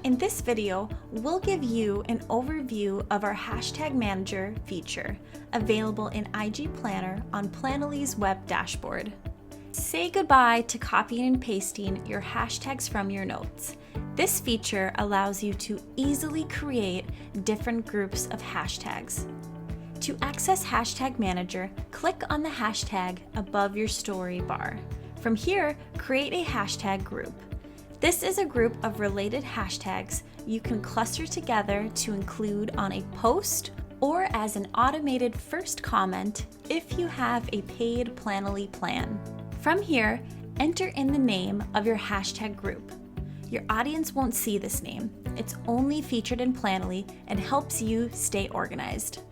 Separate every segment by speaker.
Speaker 1: In this video, we'll give you an overview of our Hashtag Manager feature, available in IG Planner on Planoly's web dashboard. Say goodbye to copying and pasting your hashtags from your notes. This feature allows you to easily create different groups of hashtags. To access Hashtag Manager, click on the hashtag above your story bar. From here, create a hashtag group. This is a group of related hashtags you can cluster together to include on a post or as an automated first comment if you have a paid Planoly plan. From here, enter in the name of your hashtag group. Your audience won't see this name. It's only featured in Planoly and helps you stay organized.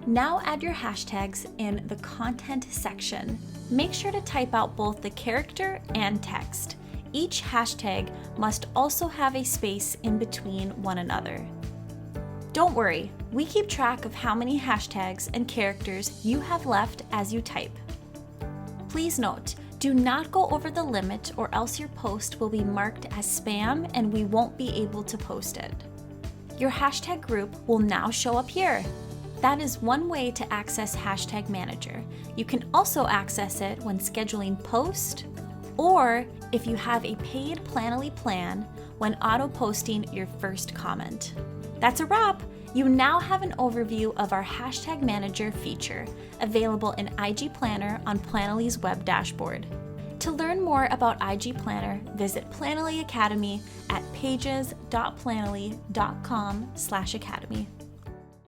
Speaker 1: Now add your hashtags in the content section. Make sure to type out both the character and text. Each hashtag must also have a space in between one another. Don't worry, we keep track of how many hashtags and characters you have left as you type. Please note, do not go over the limit or else your post will be marked as spam and we won't be able to post it. Your hashtag group will now show up here. That is one way to access Hashtag Manager. You can also access it when scheduling posts, or if you have a paid Planoly plan when auto-posting your first comment. That's a wrap! You now have an overview of our Hashtag Manager feature, available in IG Planner on Planoly's web dashboard. To learn more about IG Planner, visit Planoly Academy at pages.planoly.com/academy.